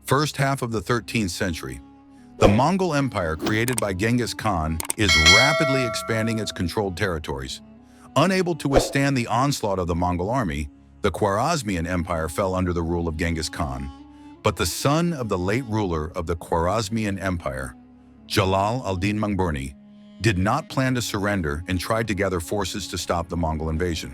First half of the 13th century. The Mongol Empire created by Genghis Khan is rapidly expanding its controlled territories. Unable to withstand the onslaught of the Mongol army, the Khwarezmian Empire fell under the rule of Genghis Khan. But the son of the late ruler of the Khwarezmian Empire, Jalal al-Din Mangburni, did not plan to surrender and tried to gather forces to stop the Mongol invasion.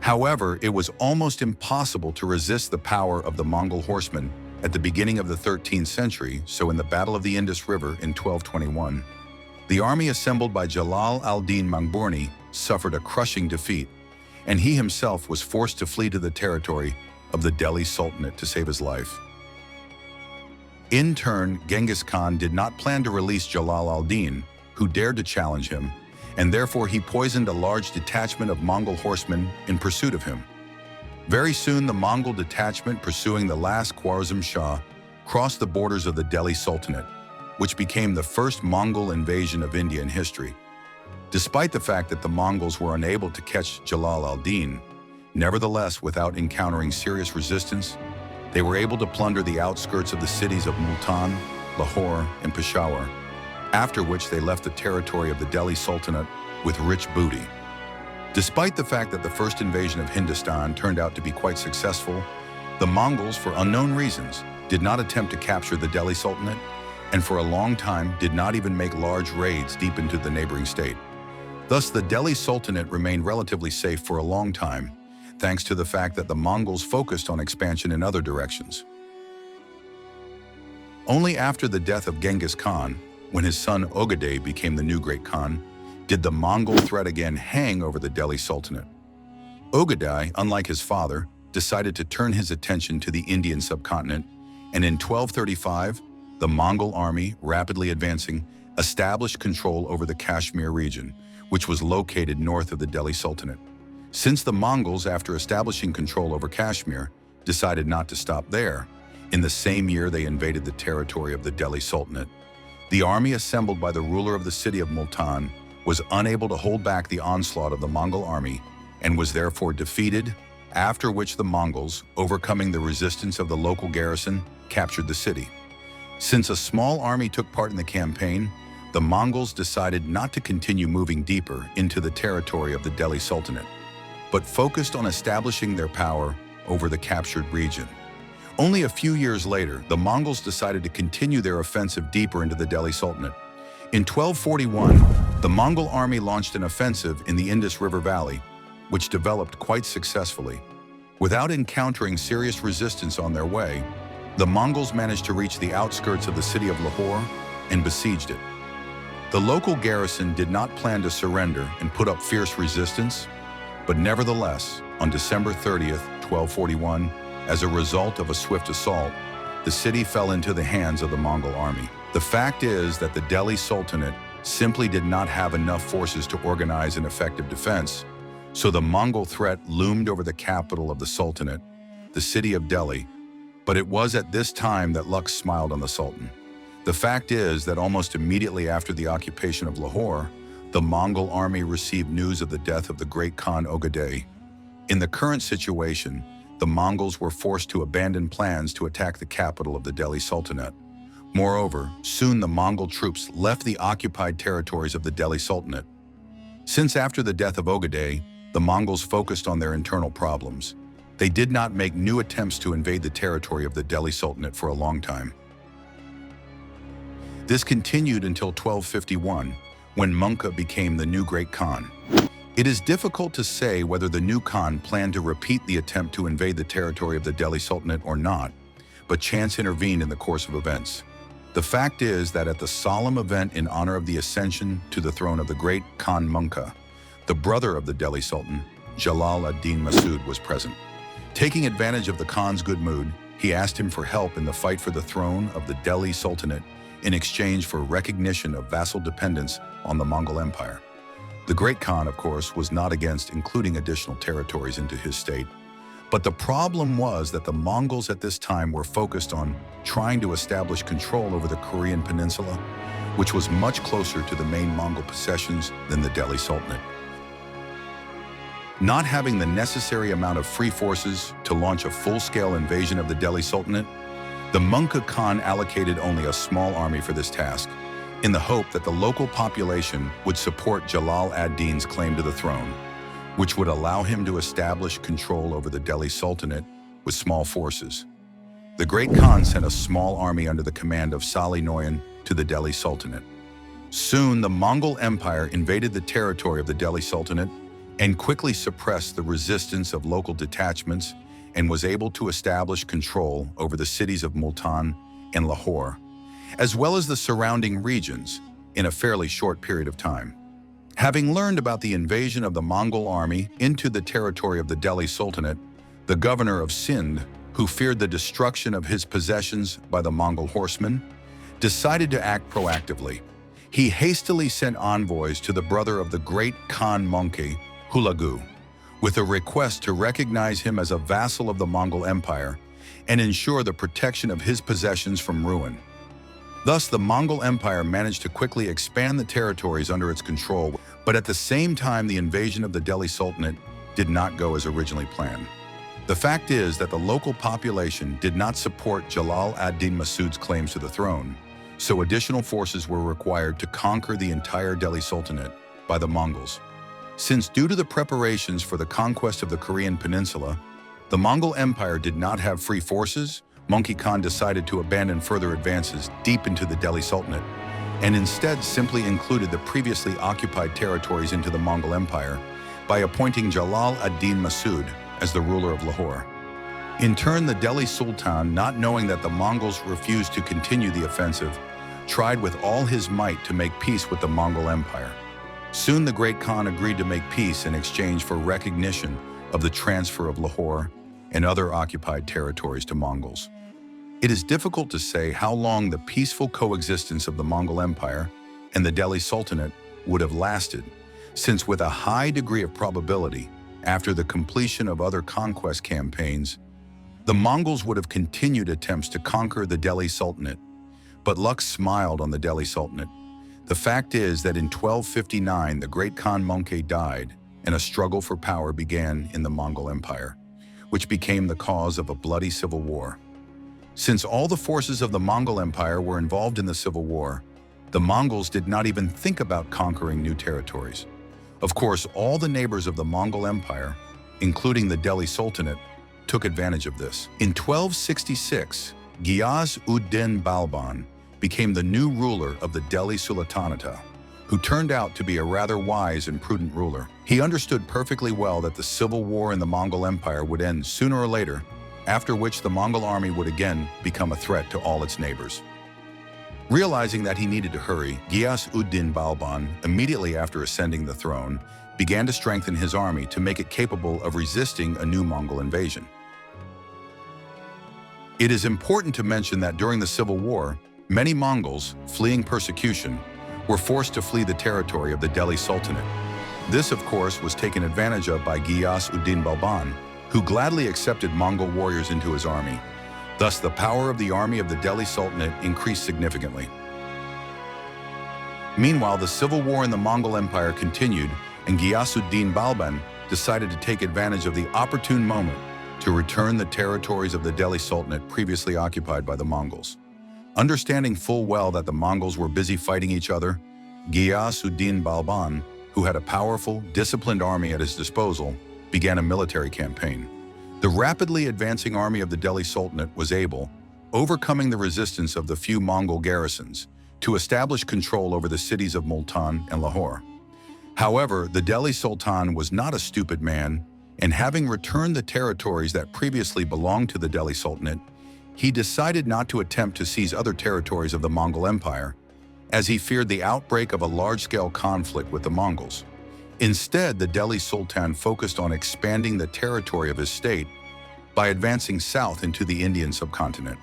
However, it was almost impossible to resist the power of the Mongol horsemen at the beginning of the 13th century, so in the Battle of the Indus River in 1221, the army assembled by Jalal al-Din Mangburni suffered a crushing defeat, and he himself was forced to flee to the territory of the Delhi Sultanate to save his life. In turn, Genghis Khan did not plan to release Jalal al-Din, who dared to challenge him, and therefore he poisoned a large detachment of Mongol horsemen in pursuit of him. Very soon, the Mongol detachment pursuing the last Khwarezm Shah crossed the borders of the Delhi Sultanate, which became the first Mongol invasion of India in history. Despite the fact that the Mongols were unable to catch Jalal al-Din, nevertheless, without encountering serious resistance, they were able to plunder the outskirts of the cities of Multan, Lahore, and Peshawar, after which they left the territory of the Delhi Sultanate with rich booty. Despite the fact that the first invasion of Hindustan turned out to be quite successful, the Mongols, for unknown reasons, did not attempt to capture the Delhi Sultanate, and for a long time did not even make large raids deep into the neighboring state. Thus, the Delhi Sultanate remained relatively safe for a long time, thanks to the fact that the Mongols focused on expansion in other directions. Only after the death of Genghis Khan, when his son Ogodei became the new Great Khan, did the Mongol threat again hang over the Delhi Sultanate. Ogodei, unlike his father, decided to turn his attention to the Indian subcontinent, and in 1235, the Mongol army, rapidly advancing, established control over the Kashmir region, which was located north of the Delhi Sultanate. Since the Mongols, after establishing control over Kashmir, decided not to stop there, in the same year they invaded the territory of the Delhi Sultanate. The army assembled by the ruler of the city of Multan was unable to hold back the onslaught of the Mongol army and was therefore defeated, after which the Mongols, overcoming the resistance of the local garrison, captured the city. Since a small army took part in the campaign, the Mongols decided not to continue moving deeper into the territory of the Delhi Sultanate, but focused on establishing their power over the captured region. Only a few years later, the Mongols decided to continue their offensive deeper into the Delhi Sultanate. In 1241, the Mongol army launched an offensive in the Indus River Valley, which developed quite successfully. Without encountering serious resistance on their way, the Mongols managed to reach the outskirts of the city of Lahore and besieged it. The local garrison did not plan to surrender and put up fierce resistance, but nevertheless, on December 30th, 1241, as a result of a swift assault, the city fell into the hands of the Mongol army. The fact is that the Delhi Sultanate simply did not have enough forces to organize an effective defense, so the Mongol threat loomed over the capital of the Sultanate, the city of Delhi. But it was at this time that luck smiled on the Sultan. The fact is that almost immediately after the occupation of Lahore, the Mongol army received news of the death of the great Khan Ogodei. In the current situation, the Mongols were forced to abandon plans to attack the capital of the Delhi Sultanate. Moreover, soon the Mongol troops left the occupied territories of the Delhi Sultanate. Since after the death of Ogodei, the Mongols focused on their internal problems. They did not make new attempts to invade the territory of the Delhi Sultanate for a long time. This continued until 1251, when Mongke became the new Great Khan. It is difficult to say whether the new Khan planned to repeat the attempt to invade the territory of the Delhi Sultanate or not, but chance intervened in the course of events. The fact is that at the solemn event in honor of the ascension to the throne of the great Khan Mongke, the brother of the Delhi Sultan, Jalal ad-Din Masood, was present. Taking advantage of the Khan's good mood, he asked him for help in the fight for the throne of the Delhi Sultanate in exchange for recognition of vassal dependence on the Mongol Empire. The Great Khan, of course, was not against including additional territories into his state, but the problem was that the Mongols at this time were focused on trying to establish control over the Korean peninsula, which was much closer to the main Mongol possessions than the Delhi Sultanate. Not having the necessary amount of free forces to launch a full-scale invasion of the Delhi Sultanate, The Mongke Khan allocated only a small army for this task, in the hope that the local population would support Jalal ad-Din's claim to the throne, which would allow him to establish control over the Delhi Sultanate with small forces. The Great Khan sent a small army under the command of Salih Noyan to the Delhi Sultanate. Soon, the Mongol Empire invaded the territory of the Delhi Sultanate and quickly suppressed the resistance of local detachments and was able to establish control over the cities of Multan and Lahore, as well as the surrounding regions, in a fairly short period of time. Having learned about the invasion of the Mongol army into the territory of the Delhi Sultanate, the governor of Sindh, who feared the destruction of his possessions by the Mongol horsemen, decided to act proactively. He hastily sent envoys to the brother of the great Khan Mongke, Hulagu, with a request to recognize him as a vassal of the Mongol Empire and ensure the protection of his possessions from ruin. Thus, the Mongol Empire managed to quickly expand the territories under its control, but at the same time, the invasion of the Delhi Sultanate did not go as originally planned. The fact is that the local population did not support Jalal ad-Din Masud's claims to the throne, so additional forces were required to conquer the entire Delhi Sultanate by the Mongols. Since due to the preparations for the conquest of the Korean peninsula, the Mongol Empire did not have free forces, Mongke Khan decided to abandon further advances deep into the Delhi Sultanate and instead simply included the previously occupied territories into the Mongol Empire by appointing Jalal ad-Din Masud as the ruler of Lahore. In turn, the Delhi Sultan, not knowing that the Mongols refused to continue the offensive, tried with all his might to make peace with the Mongol Empire. Soon the Great Khan agreed to make peace in exchange for recognition of the transfer of Lahore and other occupied territories to Mongols. It is difficult to say how long the peaceful coexistence of the Mongol Empire and the Delhi Sultanate would have lasted, since with a high degree of probability, after the completion of other conquest campaigns, the Mongols would have continued attempts to conquer the Delhi Sultanate, but luck smiled on the Delhi Sultanate. The fact is that in 1259, the Great Khan Mongke died, and a struggle for power began in the Mongol Empire, which became the cause of a bloody civil war. Since all the forces of the Mongol Empire were involved in the civil war, the Mongols did not even think about conquering new territories. Of course, all the neighbors of the Mongol Empire, including the Delhi Sultanate, took advantage of this. In 1266, Ghiyas-ud-Din Balban became the new ruler of the Delhi Sultanate, who turned out to be a rather wise and prudent ruler. He understood perfectly well that the civil war in the Mongol Empire would end sooner or later, after which the Mongol army would again become a threat to all its neighbors. Realizing that he needed to hurry, Ghiyas-ud-Din Balban, immediately after ascending the throne, began to strengthen his army to make it capable of resisting a new Mongol invasion. It is important to mention that during the civil war, many Mongols, fleeing persecution, were forced to flee the territory of the Delhi Sultanate. This, of course, was taken advantage of by Ghiyas-ud-Din Balban, who gladly accepted Mongol warriors into his army. Thus, the power of the army of the Delhi Sultanate increased significantly. Meanwhile, the civil war in the Mongol Empire continued, and Ghiyas-ud-Din Balban decided to take advantage of the opportune moment to return the territories of the Delhi Sultanate previously occupied by the Mongols. Understanding full well that the Mongols were busy fighting each other, Ghiyas-ud-Din Balban, who had a powerful, disciplined army at his disposal, began a military campaign. The rapidly advancing army of the Delhi Sultanate was able, overcoming the resistance of the few Mongol garrisons, to establish control over the cities of Multan and Lahore. However, the Delhi Sultan was not a stupid man, and having returned the territories that previously belonged to the Delhi Sultanate, he decided not to attempt to seize other territories of the Mongol Empire, as he feared the outbreak of a large-scale conflict with the Mongols. Instead, the Delhi Sultan focused on expanding the territory of his state by advancing south into the Indian subcontinent.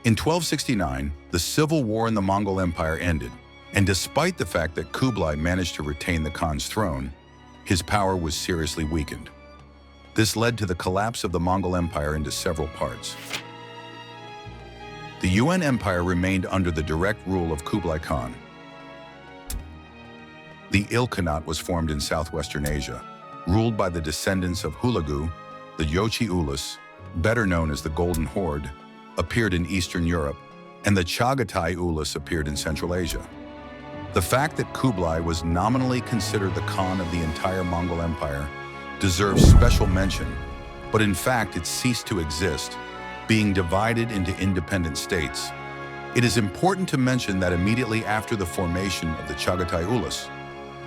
In 1269, the civil war in the Mongol Empire ended, and despite the fact that Kublai managed to retain the Khan's throne, his power was seriously weakened. This led to the collapse of the Mongol Empire into several parts. The Yuan Empire remained under the direct rule of Kublai Khan. The Khanate was formed in southwestern Asia, ruled by the descendants of Hulagu, the Yochi Ulus, better known as the Golden Horde, appeared in Eastern Europe, and the Chagatai Ulus appeared in Central Asia. The fact that Kublai was nominally considered the Khan of the entire Mongol Empire deserves special mention, but in fact it ceased to exist, being divided into independent states. It is important to mention that immediately after the formation of the Chagatai Ulus,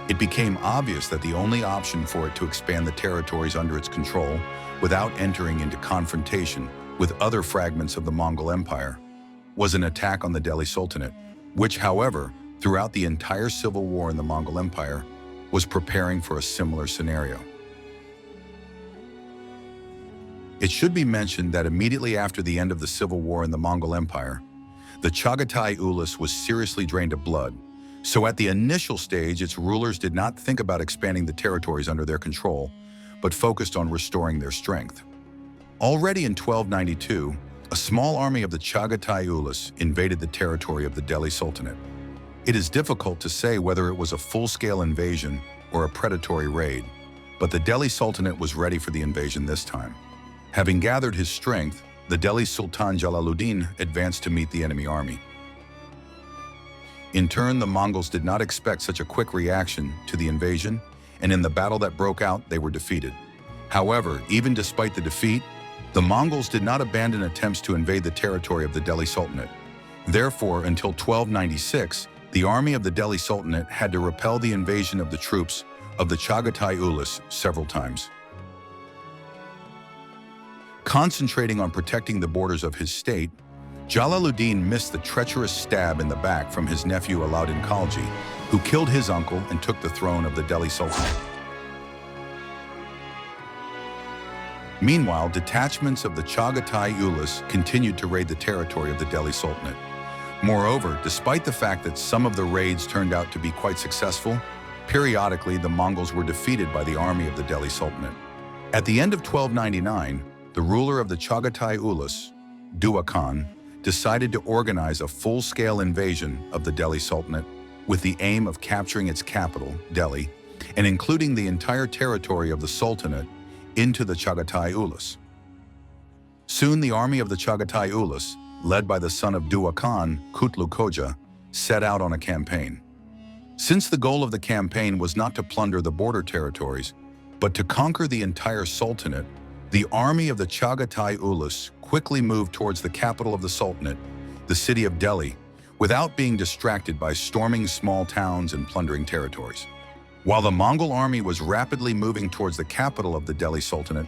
it became obvious that the only option for it to expand the territories under its control without entering into confrontation with other fragments of the Mongol Empire was an attack on the Delhi Sultanate, which, however, throughout the entire civil war in the Mongol Empire, was preparing for a similar scenario. It should be mentioned that immediately after the end of the civil war in the Mongol Empire, the Chagatai Ulus was seriously drained of blood, so at the initial stage its rulers did not think about expanding the territories under their control, but focused on restoring their strength. Already in 1292, a small army of the Chagatai Ulus invaded the territory of the Delhi Sultanate. It is difficult to say whether it was a full-scale invasion or a predatory raid, but the Delhi Sultanate was ready for the invasion this time. Having gathered his strength, the Delhi Sultan Jalaluddin advanced to meet the enemy army. In turn, the Mongols did not expect such a quick reaction to the invasion, and in the battle that broke out, they were defeated. However, even despite the defeat, the Mongols did not abandon attempts to invade the territory of the Delhi Sultanate. Therefore, until 1296, the army of the Delhi Sultanate had to repel the invasion of the troops of the Chagatai Ulus several times. Concentrating on protecting the borders of his state, Jalaluddin missed the treacherous stab in the back from his nephew Alauddin Khalji, who killed his uncle and took the throne of the Delhi Sultanate. Meanwhile, detachments of the Chagatai Ulus continued to raid the territory of the Delhi Sultanate. Moreover, despite the fact that some of the raids turned out to be quite successful, periodically the Mongols were defeated by the army of the Delhi Sultanate. At the end of 1299, the ruler of the Chagatai Ulus, Dua Khan, decided to organize a full-scale invasion of the Delhi Sultanate with the aim of capturing its capital, Delhi, and including the entire territory of the Sultanate into the Chagatai Ulus. Soon the army of the Chagatai Ulus, led by the son of Dua Khan, Kutlu Koja, set out on a campaign. Since the goal of the campaign was not to plunder the border territories, but to conquer the entire Sultanate, the army of the Chagatai Ulus quickly moved towards the capital of the Sultanate, the city of Delhi, without being distracted by storming small towns and plundering territories. While the Mongol army was rapidly moving towards the capital of the Delhi Sultanate,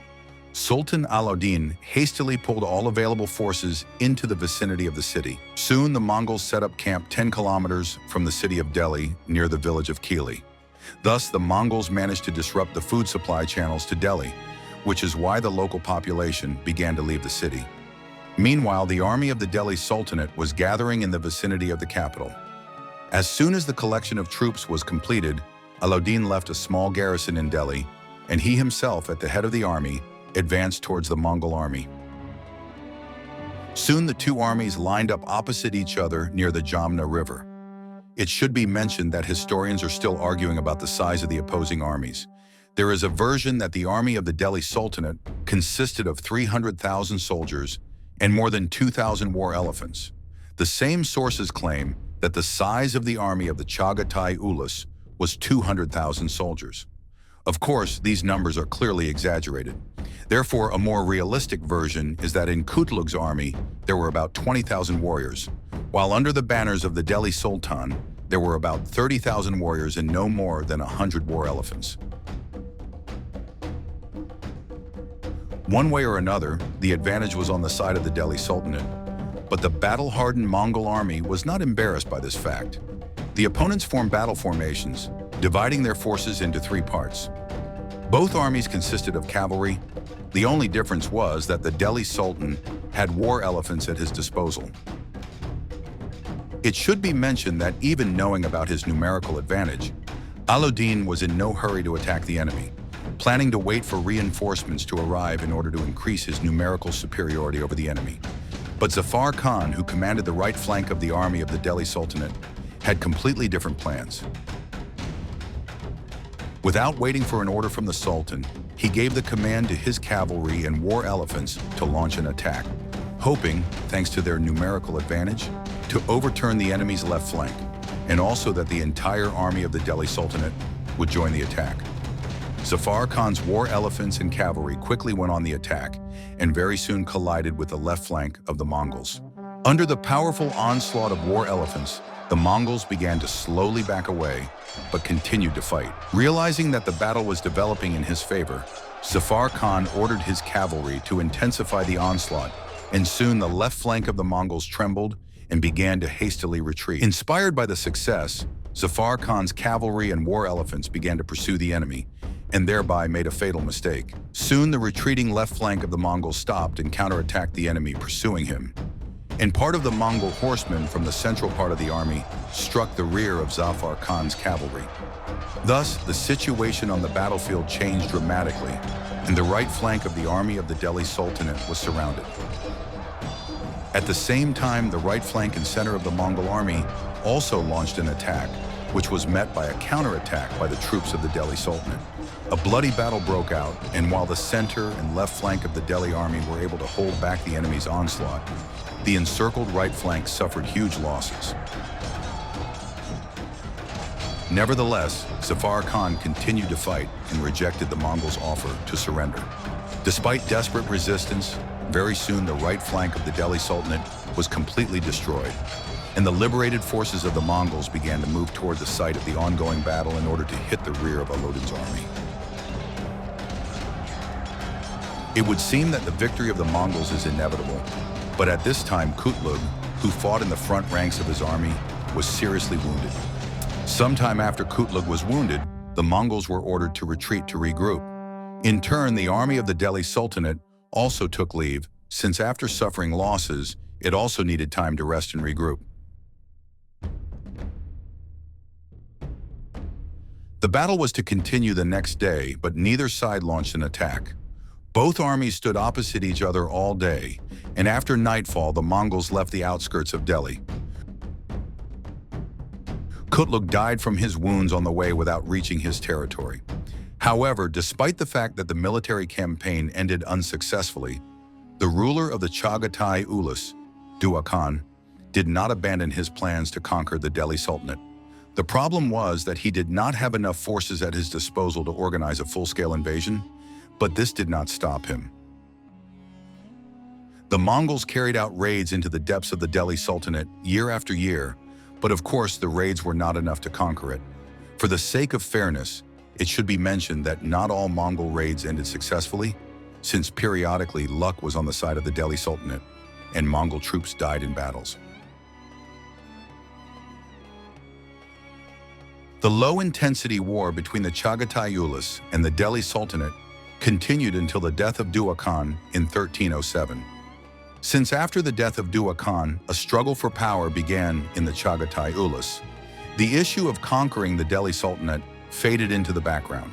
Sultan Alauddin hastily pulled all available forces into the vicinity of the city. Soon the Mongols set up camp 10 kilometers from the city of Delhi near the village of Kili. Thus, the Mongols managed to disrupt the food supply channels to Delhi, which is why the local population began to leave the city. Meanwhile, the army of the Delhi Sultanate was gathering in the vicinity of the capital. As soon as the collection of troops was completed, Alauddin left a small garrison in Delhi, and he himself, at the head of the army, advanced towards the Mongol army. Soon the two armies lined up opposite each other near the Jamna River. It should be mentioned that historians are still arguing about the size of the opposing armies. There is a version that the army of the Delhi Sultanate consisted of 300,000 soldiers and more than 2,000 war elephants. The same sources claim that the size of the army of the Chagatai Ulus was 200,000 soldiers. Of course, these numbers are clearly exaggerated. Therefore, a more realistic version is that in Kutlug's army, there were about 20,000 warriors, while under the banners of the Delhi Sultan, there were about 30,000 warriors and no more than 100 war elephants. One way or another, the advantage was on the side of the Delhi Sultanate, but the battle-hardened Mongol army was not embarrassed by this fact. The opponents formed battle formations, dividing their forces into three parts. Both armies consisted of cavalry. The only difference was that the Delhi Sultan had war elephants at his disposal. It should be mentioned that even knowing about his numerical advantage, Alauddin was in no hurry to attack the enemy, planning to wait for reinforcements to arrive in order to increase his numerical superiority over the enemy. But Zafar Khan, who commanded the right flank of the army of the Delhi Sultanate, had completely different plans. Without waiting for an order from the Sultan, he gave the command to his cavalry and war elephants to launch an attack. hoping, thanks to their numerical advantage, to overturn the enemy's left flank, and also that the entire army of the Delhi Sultanate would join the attack. Zafar Khan's war elephants and cavalry quickly went on the attack and very soon collided with the left flank of the Mongols. Under the powerful onslaught of war elephants, the Mongols began to slowly back away, but continued to fight. Realizing that the battle was developing in his favor, Zafar Khan ordered his cavalry to intensify the onslaught, and soon the left flank of the Mongols trembled and began to hastily retreat. Inspired by the success, Zafar Khan's cavalry and war elephants began to pursue the enemy, and thereby made a fatal mistake. Soon the retreating left flank of the Mongols stopped and counterattacked the enemy pursuing him. And part of the Mongol horsemen from the central part of the army struck the rear of Zafar Khan's cavalry. Thus, the situation on the battlefield changed dramatically, and the right flank of the army of the Delhi Sultanate was surrounded. At the same time, the right flank and center of the Mongol army also launched an attack, which was met by a counterattack by the troops of the Delhi Sultanate. A bloody battle broke out, and while the center and left flank of the Delhi army were able to hold back the enemy's onslaught, the encircled right flank suffered huge losses. Nevertheless, Zafar Khan continued to fight and rejected the Mongols' offer to surrender. Despite desperate resistance, very soon the right flank of the Delhi Sultanate was completely destroyed, and the liberated forces of the Mongols began to move toward the site of the ongoing battle in order to hit the rear of Alauddin's army. It would seem that the victory of the Mongols is inevitable, but at this time Kutlug, who fought in the front ranks of his army, was seriously wounded. Sometime after Kutlug was wounded, the Mongols were ordered to retreat to regroup. In turn, the army of the Delhi Sultanate also took leave, since after suffering losses, it also needed time to rest and regroup. The battle was to continue the next day, but neither side launched an attack. Both armies stood opposite each other all day, and after nightfall, the Mongols left the outskirts of Delhi. Kutlug died from his wounds on the way without reaching his territory. However, despite the fact that the military campaign ended unsuccessfully, the ruler of the Chagatai Ulus, Dua Khan, did not abandon his plans to conquer the Delhi Sultanate. The problem was that he did not have enough forces at his disposal to organize a full-scale invasion, but this did not stop him. The Mongols carried out raids into the depths of the Delhi Sultanate year after year, but of course the raids were not enough to conquer it. For the sake of fairness, it should be mentioned that not all Mongol raids ended successfully, since periodically luck was on the side of the Delhi Sultanate, and Mongol troops died in battles. The low-intensity war between the Chagatai Ulus and the Delhi Sultanate continued until the death of Dua Khan in 1307. Since after the death of Dua Khan, a struggle for power began in the Chagatai Ulus, the issue of conquering the Delhi Sultanate faded into the background.